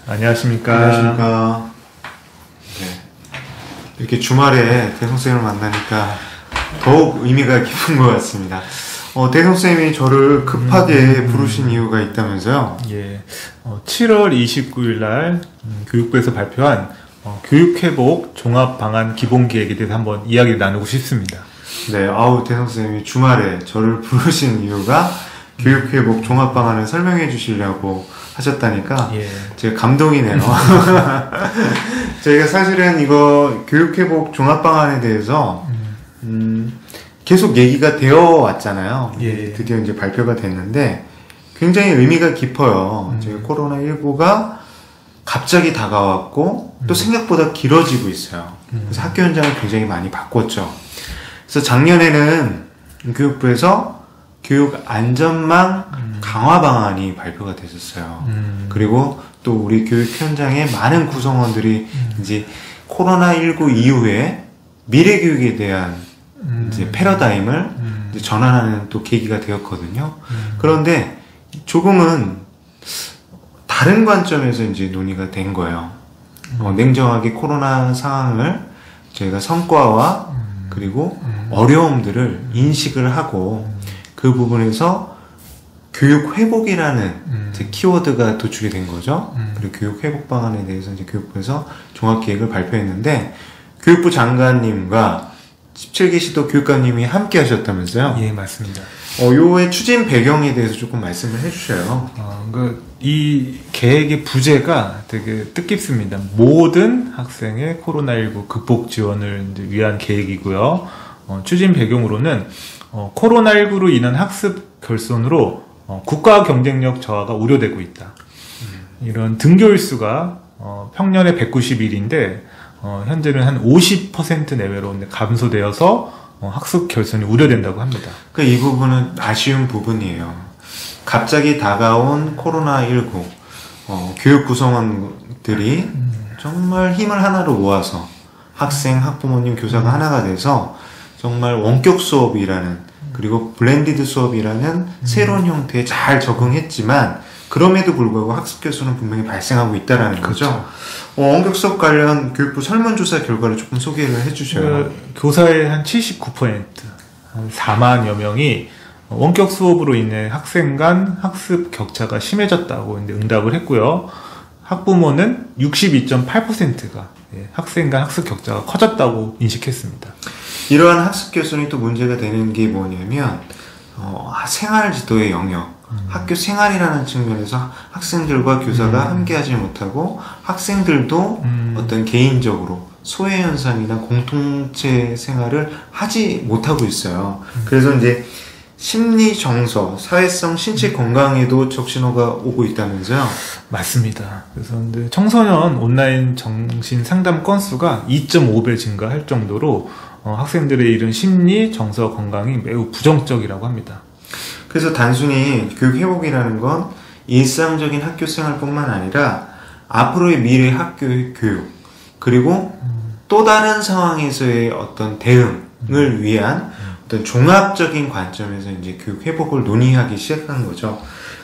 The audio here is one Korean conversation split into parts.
안녕하십니까. 안녕하십니까. 네. 이렇게 주말에 대성쌤을 만나니까 더욱 의미가 깊은 것 같습니다. 대성쌤이 저를 급하게 부르신 이유가 있다면서요? 예. 7월 29일 날 교육부에서 발표한 교육회복 종합방안 기본계획에 대해서 한번 이야기를 나누고 싶습니다. 네, 대성쌤이 주말에 저를 부르신 이유가 교육회복 종합방안을 설명해 주시려고 하셨다니까 예. 제가 감동이네요. 저희가 사실은 이거 교육회복 종합방안에 대해서 계속 얘기가 되어 왔잖아요. 예. 드디어 이제 발표가 됐는데 굉장히 의미가 깊어요. 저희 코로나19가 갑자기 다가왔고 또 생각보다 길어지고 있어요. 그래서 학교 현장을 굉장히 많이 바꿨죠. 그래서 작년에는 교육부에서 교육 안전망 강화 방안이 발표가 됐었어요. 그리고 또 우리 교육 현장의 많은 구성원들이 이제 코로나19 이후에 미래 교육에 대한 이제 패러다임을 이제 전환하는 또 계기가 되었거든요. 그런데 조금은 다른 관점에서 이제 논의가 된 거예요. 냉정하게 코로나 상황을 저희가 성과와 그리고 어려움들을 인식을 하고 그 부분에서 교육 회복이라는 이제 키워드가 도출이 된 거죠. 그리고 교육 회복 방안에 대해서 이제 교육부에서 종합 계획을 발표했는데 교육부 장관님과 17기 시도 교육감님이 함께 하셨다면서요? 예, 맞습니다. 요의 추진 배경에 대해서 조금 말씀을 해주셔요. 이 계획의 부제가 되게 뜻깊습니다. 모든 학생의 코로나19 극복 지원을 이제 위한 계획이고요. 추진 배경으로는 코로나19로 인한 학습 결손으로 국가 경쟁력 저하가 우려되고 있다. 이런 등교일 수가 평년에 190일인데 현재는 한 50% 내외로 감소되어서 학습 결손이 우려된다고 합니다. 이 부분은 아쉬운 부분이에요. 갑자기 다가온 코로나19 교육 구성원들이 정말 힘을 하나로 모아서 학생, 학부모님, 교사가 하나가 돼서 정말 원격 수업이라는 그리고 블렌디드 수업이라는 새로운 형태에 잘 적응했지만 그럼에도 불구하고 학습 결손은 분명히 발생하고 있다는 거죠. 원격 수업 관련 교육부 설문조사 결과를 조금 소개를 해주셔요. 교사의 한 79%, 한 4만여 명이 원격 수업으로 인해 학생 간 학습 격차가 심해졌다고 응답을 했고요. 학부모는 62.8%가 학생 간 학습 격차가 커졌다고 인식했습니다. 이러한 학습 결손이 또 문제가 되는 게 뭐냐면 생활 지도의 영역, 학교 생활이라는 측면에서 학생들과 교사가 함께하지 못하고 학생들도 어떤 개인적으로 소외 현상이나 공동체 생활을 하지 못하고 있어요. 그래서 이제 심리 정서, 사회성, 신체 건강에도 적신호가 오고 있다면서요? 맞습니다. 그래서 근데 청소년 온라인 정신 상담 건수가 2.5배 증가할 정도로 학생들의 이런 심리 정서 건강이 매우 부정적이라고 합니다. 그래서 단순히 교육 회복이라는 건 일상적인 학교 생활뿐만 아니라 앞으로의 미래 학교 교육 그리고 또 다른 상황에서의 어떤 대응을 위한 어떤 종합적인 관점에서 이제 교육 회복을 논의하기 시작한 거죠.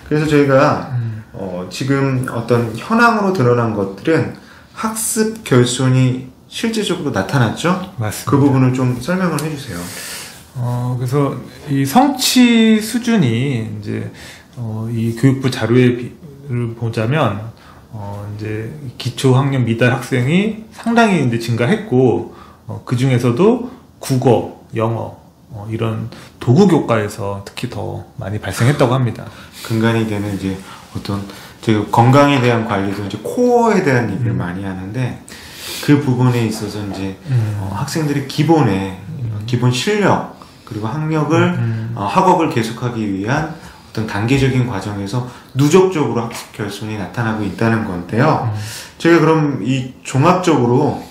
그래서 저희가 지금 어떤 현황으로 드러난 것들은 학습 결손이 실제적으로 나타났죠? 맞습니다. 그 부분을 좀 설명을 해주세요. 그래서 이 성취 수준이 이제 이 교육부 자료를 보자면 이제 기초 학년 미달 학생이 상당히 이제 증가했고 그 중에서도 국어, 영어 이런 도구 교과에서 특히 더 많이 발생했다고 합니다. 근간이 되는 이제 어떤 제가 건강에 대한 관리도 이제 코어에 대한 얘기를 많이 하는데 그 부분에 있어서 이제 학생들의 기본 실력 그리고 학력을 학업을 계속하기 위한 어떤 단계적인 과정에서 누적적으로 학습 결손이 나타나고 있다는 건데요. 저희가 그럼 이 종합적으로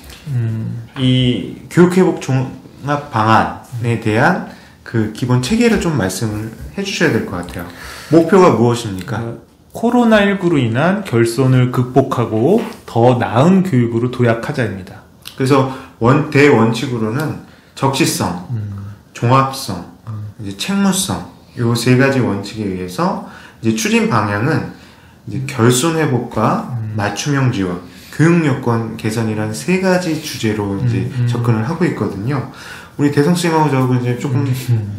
이 교육회복 종합 방안에 대한 그 기본 체계를 좀 말씀을 해주셔야 될 것 같아요. 목표가 무엇입니까? 코로나19로 인한 결손을 극복하고 더 나은 교육으로 도약하자입니다. 그래서 대원칙으로는 적시성, 종합성, 이제 책무성 요 세 가지 원칙에 의해서 이제 추진 방향은 이제 결손 회복과 맞춤형 지원, 교육 여건 개선이라는 세 가지 주제로 이제 접근을 하고 있거든요. 우리 대성쌤하고 저하고 이제 조금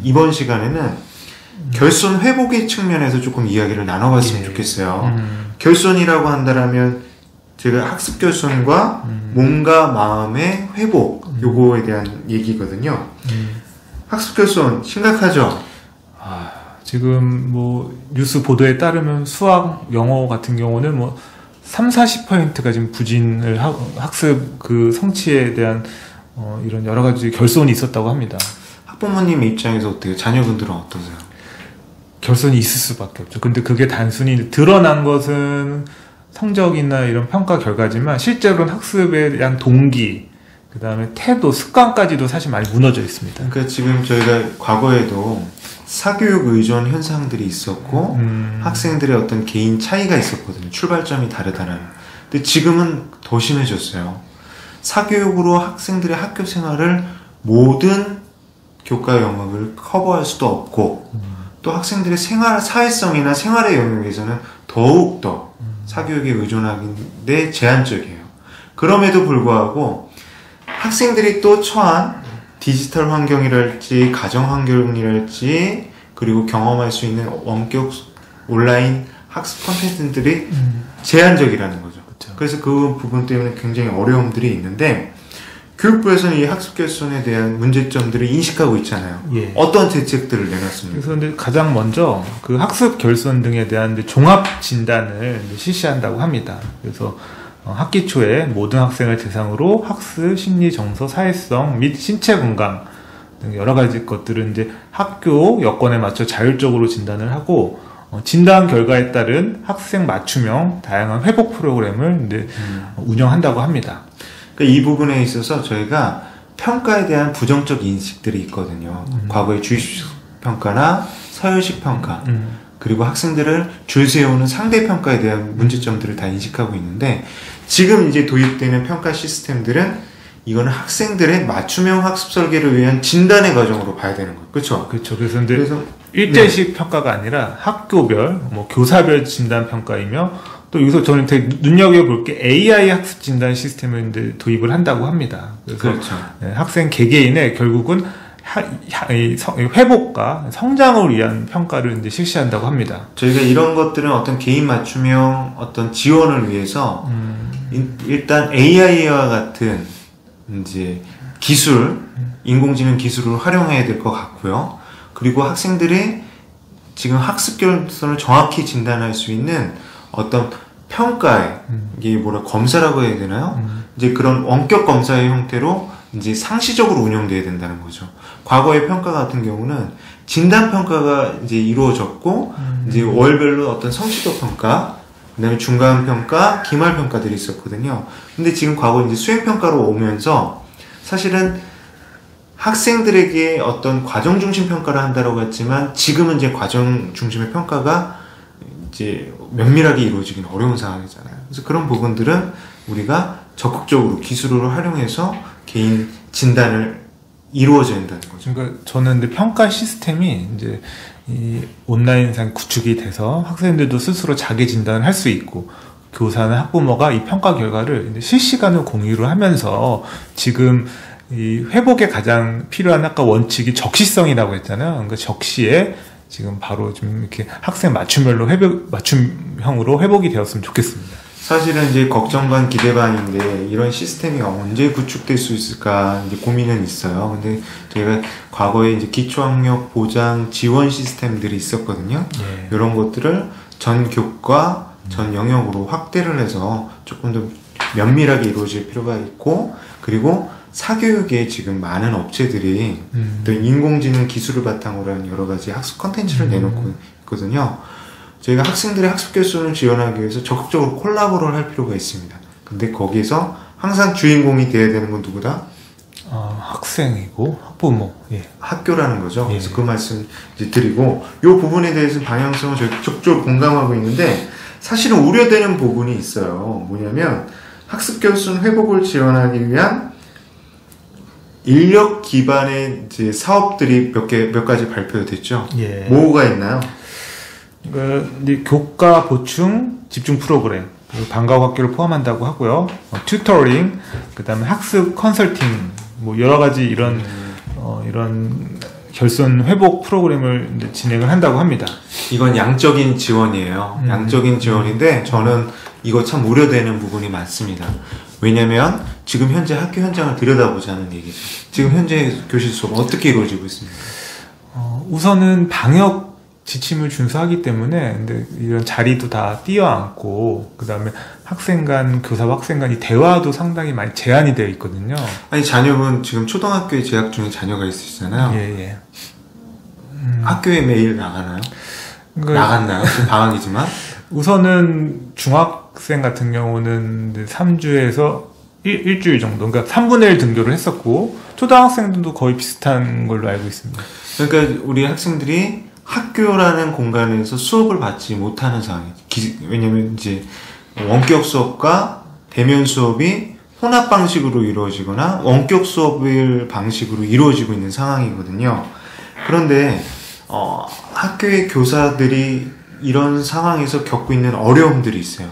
이번 시간에는 결손 회복의 측면에서 조금 이야기를 나눠봤으면 좋겠어요. 결손이라고 한다면 제가 학습 결손과 몸과 마음의 회복 요거에 대한 얘기거든요. 학습 결손 심각하죠? 지금 뭐 뉴스 보도에 따르면 수학, 영어 같은 경우는 뭐 30-40%가 지금 부진을 학습 그 성취에 대한 이런 여러 가지 결손이 있었다고 합니다. 학부모님 입장에서 어때요? 자녀분들은 어떠세요? 결손이 있을 수밖에 없죠. 근데 그게 단순히 드러난 것은 성적이나 이런 평가 결과지만 실제로는 학습에 대한 동기, 그 다음에 태도, 습관까지도 사실 많이 무너져 있습니다. 그러니까 지금 저희가 과거에도 사교육 의존 현상들이 있었고 학생들의 어떤 개인 차이가 있었거든요. 출발점이 다르다는. 근데 지금은 더 심해졌어요. 사교육으로 학생들의 학교 생활을 모든 교과 영역을 커버할 수도 없고 또 학생들의 사회성이나 생활의 영역에서는 더욱더 사교육에 의존하기에 제한적이에요. 그럼에도 불구하고 학생들이 또 처한 디지털 환경이랄지 가정 환경이랄지 그리고 경험할 수 있는 원격 온라인 학습 콘텐츠들이 제한적이라는 거죠. 그렇죠. 그래서 그 부분 때문에 굉장히 어려움들이 있는데 교육부에서는 이 학습 결손에 대한 문제점들을 인식하고 있잖아요. 예. 어떤 대책들을 내놨습니까? 그래서 근데 가장 먼저 그 학습 결손 등에 대한 종합 진단을 실시한다고 합니다. 그래서 학기 초에 모든 학생을 대상으로 학습, 심리, 정서, 사회성 및 신체 건강 등 여러 가지 것들을 이제 학교 여건에 맞춰 자율적으로 진단을 하고 진단 결과에 따른 학생 맞춤형 다양한 회복 프로그램을 이제 운영한다고 합니다. 그러니까 이 부분에 있어서 저희가 평가에 대한 부정적 인식들이 있거든요. 과거의 주입식 평가나 서열식 평가 그리고 학생들을 줄 세우는 상대 평가에 대한 문제점들을 다 인식하고 있는데 지금 이제 도입되는 평가 시스템들은 이거는 학생들의 맞춤형 학습 설계를 위한 진단의 과정으로 봐야 되는 거예요. 그렇죠? 그렇죠. 그래서 일제식 평가가 아니라 학교별, 뭐 교사별 진단 평가이며 또 여기서 저는 되게 눈여겨볼 게 AI 학습 진단 시스템을 이제 도입을 한다고 합니다. 그래서 그렇죠. 학생 개개인의 결국은 회복과 성장을 위한 평가를 이제 실시한다고 합니다. 저희가 이런 것들은 어떤 개인 맞춤형 어떤 지원을 위해서 일단 AI와 같은 이제 기술, 인공지능 기술을 활용해야 될 것 같고요. 그리고 학생들이 지금 학습 결손을 정확히 진단할 수 있는 어떤 평가에 이게 검사라고 해야 되나요? 이제 그런 원격 검사의 형태로 이제 상시적으로 운영돼야 된다는 거죠. 과거의 평가 같은 경우는 진단 평가가 이제 이루어졌고 이제 월별로 어떤 성취도 평가, 그다음에 중간 평가, 기말 평가들이 있었거든요. 근데 지금 과거 이제 수행 평가로 오면서 사실은 학생들에게 어떤 과정 중심 평가를 한다고 했지만 지금은 이제 과정 중심의 평가가 이제 면밀하게 이루어지기는 어려운 상황이잖아요. 그래서 그런 부분들은 우리가 적극적으로 기술을 활용해서 개인 진단을 이루어져야 된다는 거죠. 그러니까 저는 근데 평가 시스템이 이제 이 온라인상 구축이 돼서 학생들도 스스로 자기 진단을 할 수 있고 교사나 학부모가 이 평가 결과를 이제 실시간으로 공유를 하면서 지금 이 회복에 가장 필요한 아까 원칙이 적시성이라고 했잖아요. 그러니까 적시에 지금 바로 좀 이렇게 학생 맞춤형으로 회복이 되었으면 좋겠습니다. 사실은 이제 걱정 반 기대 반인데 이런 시스템이 언제 구축될 수 있을까 이제 고민은 있어요. 근데 저희가 과거에 이제 기초학력 보장 지원 시스템들이 있었거든요. 예. 이런 것들을 전 교과, 전 영역으로 확대를 해서 조금 더 면밀하게 이루어질 필요가 있고 그리고 사교육에 지금 많은 업체들이 또 인공지능 기술을 바탕으로 한 여러 가지 학습 콘텐츠를 내놓고 있거든요. 저희가 학생들의 학습 결손을 지원하기 위해서 적극적으로 콜라보를 할 필요가 있습니다. 근데 거기에서 항상 주인공이 되어야 되는 건 누구다? 학생이고 학부모, 예. 학교라는 거죠. 예. 그래서 그 말씀 이제 드리고 이 부분에 대해서는 방향성을 저희 적극적으로 공감하고 있는데 사실은 우려되는 부분이 있어요. 뭐냐면 학습 결손 회복을 지원하기 위한 인력 기반의 이제 사업들이 몇 가지 발표됐죠. 예. 뭐가 있나요? 이제 교과 보충 집중 프로그램, 방과후 학교를 포함한다고 하고요. 튜터링, 그다음에 학습 컨설팅, 뭐 여러 가지 이런 결손 회복 프로그램을 이제 진행을 한다고 합니다. 이건 양적인 지원이에요. 양적인 지원인데 저는 이거 참 우려되는 부분이 많습니다. 왜냐면 지금 현재 학교 현장을 들여다보자는 얘기죠. 지금 현재 교실 수업은 어떻게 이루어지고 있습니까? 우선은 방역 지침을 준수하기 때문에 근데 이런 자리도 다 띄어앉고 그다음에 학생 간 교사와 학생 간이 대화도 상당히 많이 제한이 되어 있거든요. 아니 자녀분 지금 초등학교에 재학 중인 자녀가 있으시잖아요. 예. 학교에 매일 나가나요? 나갔나요? 지금 방학이지만 우선은 중학생 같은 경우는 3주에서 일주일 정도, 그러니까 3분의 1 등교를 했었고 초등학생들도 거의 비슷한 걸로 알고 있습니다. 그러니까 우리 학생들이 학교라는 공간에서 수업을 받지 못하는 상황이죠. 왜냐면 이제 원격 수업과 대면 수업이 혼합 방식으로 이루어지거나 원격 수업을 방식으로 이루어지고 있는 상황이거든요. 그런데 학교의 교사들이 이런 상황에서 겪고 있는 어려움들이 있어요.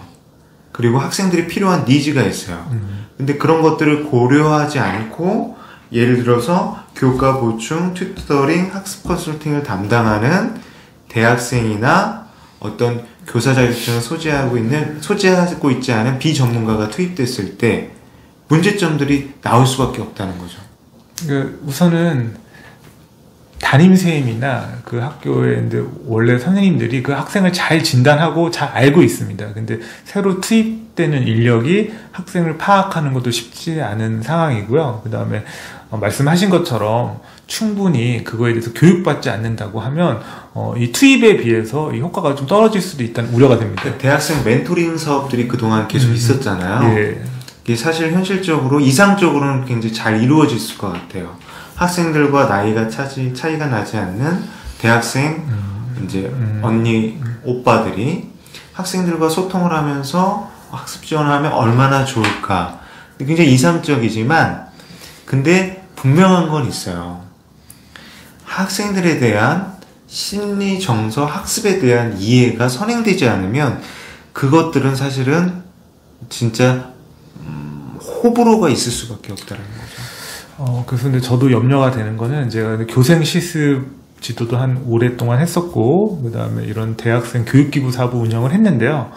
그리고 학생들이 필요한 니즈가 있어요. 근데 그런 것들을 고려하지 않고 예를 들어서 교과 보충, 튜터링, 학습 컨설팅을 담당하는 대학생이나 어떤 교사 자격증을 소지하고 있지 않은 비전문가가 투입됐을 때 문제점들이 나올 수밖에 없다는 거죠. 우선은 담임선생님이나 그 학교에 원래 선생님들이 그 학생을 잘 진단하고 잘 알고 있습니다. 근데 새로 투입되는 인력이 학생을 파악하는 것도 쉽지 않은 상황이고요. 그 다음에 말씀하신 것처럼 충분히 그거에 대해서 교육받지 않는다고 하면 이 투입에 비해서 이 효과가 좀 떨어질 수도 있다는 우려가 됩니다. 대학생 멘토링 사업들이 그동안 계속 있었잖아요. 예. 이게 사실 현실적으로 이상적으로는 굉장히 잘 이루어질 것 같아요. 학생들과 나이가 차이가 나지 않는 대학생 이제 언니 오빠들이 학생들과 소통을 하면서 학습 지원을 하면 얼마나 좋을까. 굉장히 이상적이지만 근데 분명한 건 있어요. 학생들에 대한 심리 정서 학습에 대한 이해가 선행되지 않으면 그것들은 사실은 진짜 호불호가 있을 수밖에 없다는 거죠. 그래서 근데 저도 염려가 되는 거는 제가 교생 실습 지도도 한 오랫동안 했었고 그 다음에 이런 대학생 교육기부 사부 운영을 했는데요.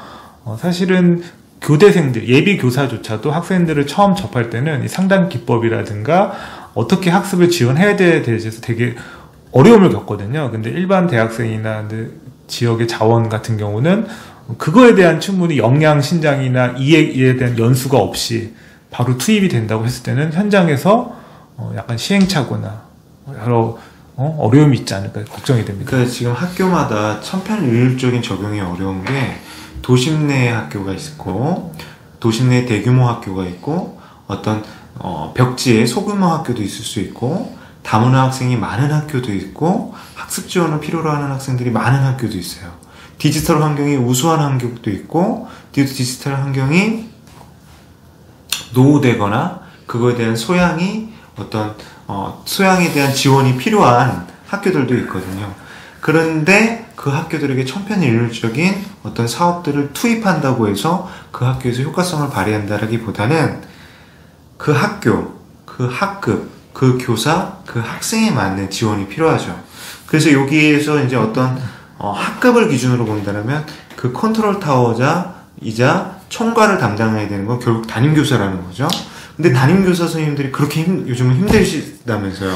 사실은 교대생들, 예비 교사조차도 학생들을 처음 접할 때는 이 상담 기법이라든가 어떻게 학습을 지원해야 돼에 대해서 되게 어려움을 겪거든요. 근데 일반 대학생이나 지역의 자원 같은 경우는 그거에 대한 충분히 역량 신장이나 이해에 대한 연수가 없이 바로 투입이 된다고 했을 때는 현장에서 약간 시행착오나 여러 어려움이 있지 않을까 걱정이 됩니다. 그러니까 지금 학교마다 천편일률적인 적용이 어려운 게 도심 내 학교가 있고 도심 내 대규모 학교가 있고 어떤 벽지에 소규모 학교도 있을 수 있고 다문화 학생이 많은 학교도 있고 학습 지원을 필요로 하는 학생들이 많은 학교도 있어요. 디지털 환경이 우수한 환경도 있고 디지털 환경이 노후되거나 그거에 대한 소양에 대한 지원이 필요한 학교들도 있거든요. 그런데 그 학교들에게 천편일률적인 어떤 사업들을 투입한다고 해서 그 학교에서 효과성을 발휘한다라기보다는 그 학교, 그 학급, 그 교사, 그 학생에 맞는 지원이 필요하죠. 그래서 여기에서 이제 어떤 학급을 기준으로 본다면 그 컨트롤 타워자이자 총괄을 담당해야 되는 건 결국 담임교사라는 거죠. 근데 담임교사 선생님들이 그렇게 요즘은 힘드시다면서요.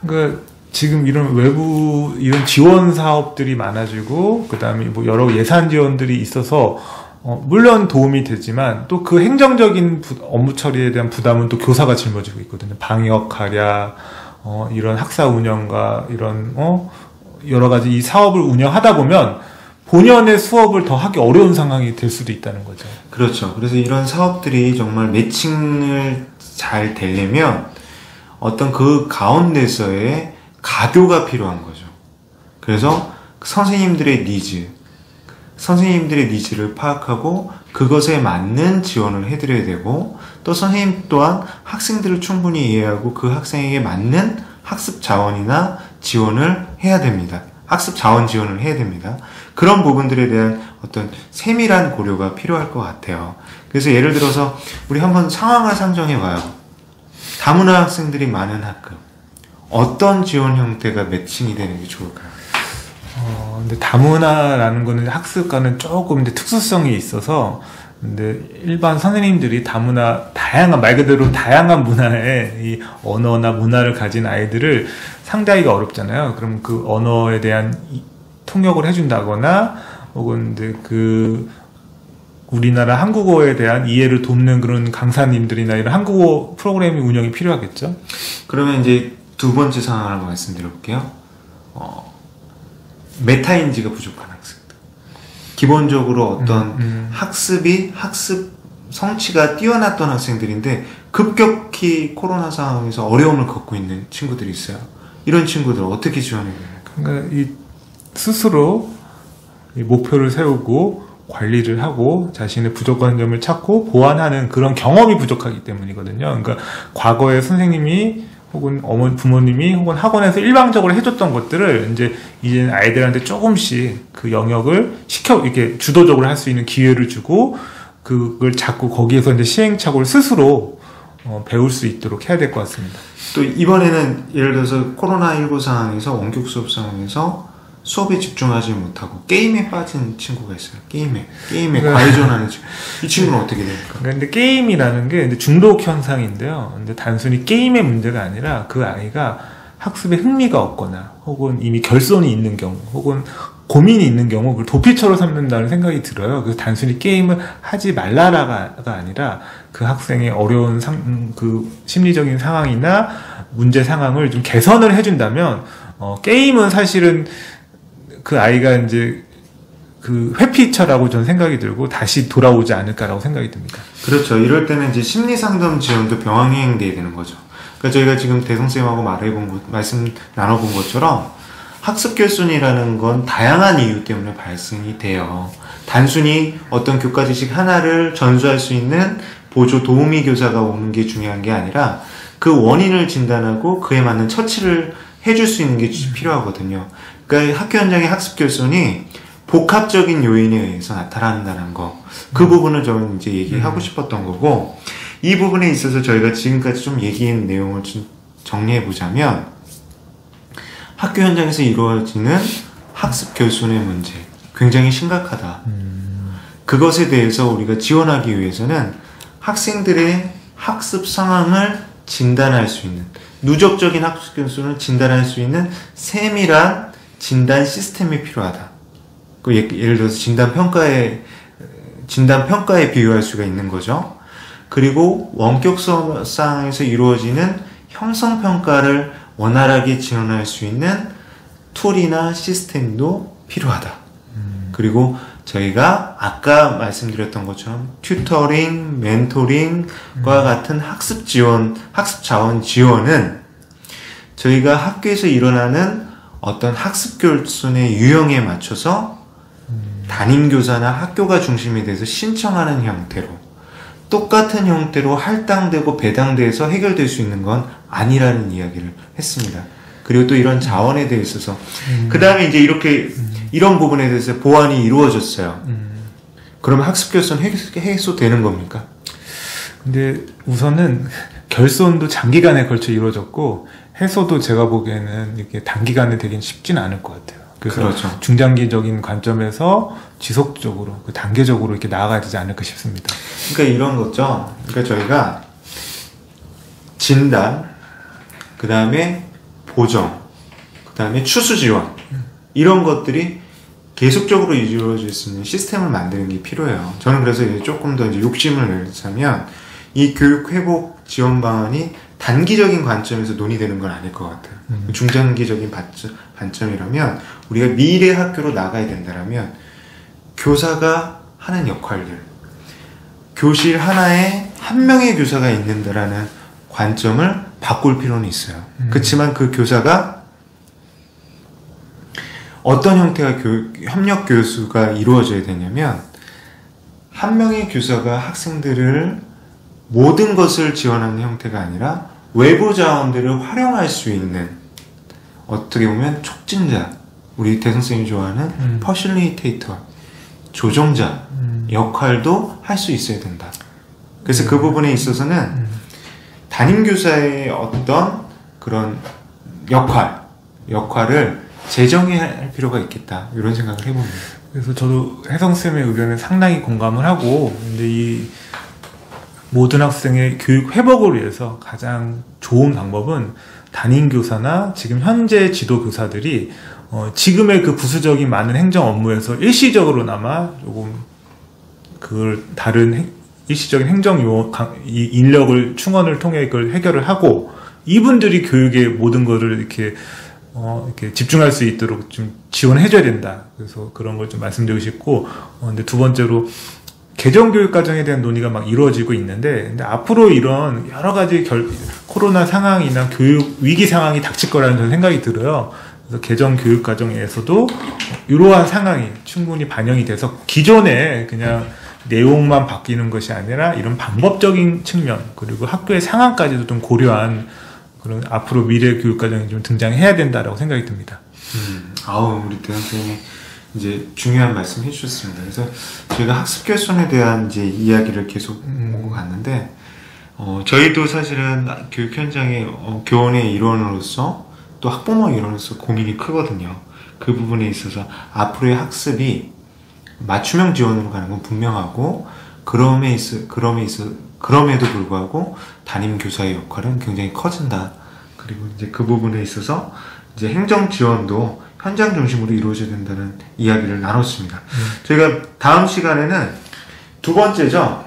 그러니까 지금 이런 외부 이런 지원 사업들이 많아지고 그다음에 뭐 여러 예산 지원들이 있어서 물론 도움이 되지만 또 그 행정적인 업무 처리에 대한 부담은 또 교사가 짊어지고 있거든요. 방역 하랴 이런 학사 운영과 이런 여러 가지 이 사업을 운영하다 보면 본연의 수업을 더 하기 어려운 상황이 될 수도 있다는 거죠. 그렇죠. 그래서 이런 사업들이 정말 매칭을 잘 되려면 어떤 그 가운데서의 가교가 필요한 거죠. 그래서 선생님들의 니즈를 파악하고 그것에 맞는 지원을 해드려야 되고 또 선생님 또한 학생들을 충분히 이해하고 그 학생에게 맞는 학습 자원이나 지원을 해야 됩니다. 학습 자원 지원을 해야 됩니다. 그런 부분들에 대한 어떤 세밀한 고려가 필요할 것 같아요. 그래서 예를 들어서 우리 한번 상황을 상정해 봐요. 다문화 학생들이 많은 학급, 어떤 지원 형태가 매칭이 되는 게 좋을까요? 근데 다문화라는 거는 학습과는 조금 이제 특수성이 있어서, 근데 일반 선생님들이 다양한, 말 그대로 다양한 문화의 이 언어나 문화를 가진 아이들을 상대하기가 어렵잖아요. 그럼 그 언어에 대한 통역을 해준다거나, 혹은 이제 우리나라 한국어에 대한 이해를 돕는 그런 강사님들이나 이런 한국어 프로그램 운영이 필요하겠죠. 그러면 이제 두 번째 상황을 한번 말씀드려 볼게요. 메타인지가 부족한 학생들. 기본적으로 어떤 학습 성취가 뛰어났던 학생들인데 급격히 코로나 상황에서 어려움을 겪고 있는 친구들이 있어요. 이런 친구들 어떻게 지원해야 됩니까? 그러니까 스스로 이 목표를 세우고 관리를 하고 자신의 부족한 점을 찾고 보완하는 그런 경험이 부족하기 때문이거든요. 그러니까 과거에 선생님이 혹은 부모님이 혹은 학원에서 일방적으로 해줬던 것들을 이제는 아이들한테 조금씩 그 영역을 이렇게 주도적으로 할 수 있는 기회를 주고, 그걸 자꾸 거기에서 이제 시행착오를 스스로 배울 수 있도록 해야 될 것 같습니다. 또 이번에는 예를 들어서 코로나19 상황에서 원격 수업 상황에서 수업에 집중하지 못하고 게임에 빠진 친구가 있어요. 게임에 과의존하는 친구. 이 친구는 어떻게 됩니까? 근데 게임이라는 게 이제 중독 현상인데요. 근데 단순히 게임의 문제가 아니라 그 아이가 학습에 흥미가 없거나, 혹은 이미 결손이 있는 경우, 혹은 고민이 있는 경우 그걸 도피처로 삼는다는 생각이 들어요. 그래서 단순히 게임을 하지 말라가 아니라 그 학생의 어려운 그 심리적인 상황이나 문제 상황을 좀 개선을 해준다면, 게임은 사실은 그 아이가 이제 그 회피처라고 저는 생각이 들고 다시 돌아오지 않을까라고 생각이 듭니다. 그렇죠. 이럴 때는 이제 심리상담 지원도 병행돼야 되는 거죠. 그러니까 저희가 지금 대성쌤하고 말씀 나눠본 것처럼 학습 결손이라는 건 다양한 이유 때문에 발생이 돼요. 단순히 어떤 교과 지식 하나를 전수할 수 있는 보조 도우미 교사가 오는 게 중요한 게 아니라 그 원인을 진단하고 그에 맞는 처치를 해줄 수 있는 게 필요하거든요. 그러니까 학교 현장의 학습 결손이 복합적인 요인에 의해서 나타난다는 거, 그 부분을 저는 이제 얘기하고 싶었던 거고, 이 부분에 있어서 저희가 지금까지 좀 얘기한 내용을 좀 정리해 보자면, 학교 현장에서 이루어지는 학습 결손의 문제 굉장히 심각하다. 그것에 대해서 우리가 지원하기 위해서는 학생들의 학습 상황을 진단할 수 있는, 누적적인 학습 결손을 진단할 수 있는 세밀한 진단 시스템이 필요하다. 예를 들어서 진단 평가에 비유할 수가 있는 거죠. 그리고 원격 수업 상황에서 이루어지는 형성 평가를 원활하게 지원할 수 있는 툴이나 시스템도 필요하다. 그리고 저희가 아까 말씀드렸던 것처럼 튜터링, 멘토링과 같은 학습 자원 지원은 저희가 학교에서 일어나는 어떤 학습 결손의 유형에 맞춰서 담임교사나 학교가 중심이 돼서 신청하는 형태로, 똑같은 형태로 할당되고 배당돼서 해결될 수 있는 건 아니라는 이야기를 했습니다. 그리고 또 이런 자원에 대해 있어서 그 다음에 이제 이런 부분에 대해서 보완이 이루어졌어요. 그러면 학습 결손 해소되는 겁니까? 근데 우선은 결손도 장기간에 걸쳐 이루어졌고, 해소도 제가 보기에는 이렇게 단기간에 되긴 쉽지는 않을 것 같아요. 그래서 그렇죠. 중장기적인 관점에서 지속적으로, 단계적으로 이렇게 나아가야 되지 않을까 싶습니다. 그러니까 이런 거죠. 그러니까 저희가 진단, 그 다음에 보정, 그 다음에 추수 지원, 이런 것들이 계속적으로 이루어질 수 있는 시스템을 만드는 게 필요해요. 저는 그래서 이제 조금 더 이제 욕심을 내자면, 이 교육 회복 지원 방안이 단기적인 관점에서 논의되는 건 아닐 것 같아요. 중장기적인 관점이라면 우리가 미래 학교로 나가야 된다면 교사가 하는 역할들, 교실 하나에 한 명의 교사가 있는다라는 관점을 바꿀 필요는 있어요. 그렇지만 그 교사가 어떤 형태가 협력 교수가 이루어져야 되냐면, 한 명의 교사가 학생들을 모든 것을 지원하는 형태가 아니라 외부 자원들을 활용할 수 있는, 어떻게 보면 촉진자, 우리 대선생님이 좋아하는 퍼실리테이터, 조정자 역할도 할 수 있어야 된다. 그래서 그 부분에 있어서는 담임교사의 어떤 그런 역할을 재정의할 필요가 있겠다, 이런 생각을 해봅니다. 그래서 저도 혜성쌤의 의견에 상당히 공감을 하고, 근데 이 모든 학생의 교육 회복을 위해서 가장 좋은 방법은 담임교사나 지금 현재 지도교사들이 지금의 그 부수적인 많은 행정 업무에서 일시적으로나마 조금 그걸 다른 일시적인 행정 인력을 충원을 통해 그걸 해결을 하고, 이분들이 교육의 모든 거를 이렇게 집중할 수 있도록 좀 지원해줘야 된다. 그래서 그런 걸 좀 말씀드리고 싶고, 근데 두 번째로 개정교육 과정에 대한 논의가 막 이루어지고 있는데, 근데 앞으로 이런 여러 가지 코로나 상황이나 교육 위기 상황이 닥칠 거라는 저는 생각이 들어요. 그래서 개정교육 과정에서도 이러한 상황이 충분히 반영이 돼서 기존에 그냥 내용만 바뀌는 것이 아니라 이런 방법적인 측면, 그리고 학교의 상황까지도 좀 고려한 그런 앞으로 미래 교육 과정이 좀 등장해야 된다라고 생각이 듭니다. 우리 대선생님이 이제 중요한 말씀 해주셨습니다. 그래서 저희가 학습 개선에 대한 이제 이야기를 계속 오고 갔는데, 저희도 사실은 교육 현장의 교원의 일원으로서 또 학부모 일원으로서 고민이 크거든요. 그 부분에 있어서 앞으로의 학습이 맞춤형 지원으로 가는 건 분명하고, 그럼에도 불구하고 담임 교사의 역할은 굉장히 커진다. 그리고 이제 그 부분에 있어서 이제 행정 지원도 현장 중심으로 이루어져야 된다는 이야기를 나눴습니다. 저희가 다음 시간에는 두 번째죠.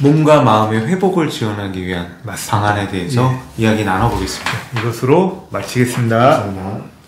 몸과 마음의 회복을 지원하기 위한 방안에 대해서 이야기 나눠보겠습니다. 이것으로 마치겠습니다. 감사합니다.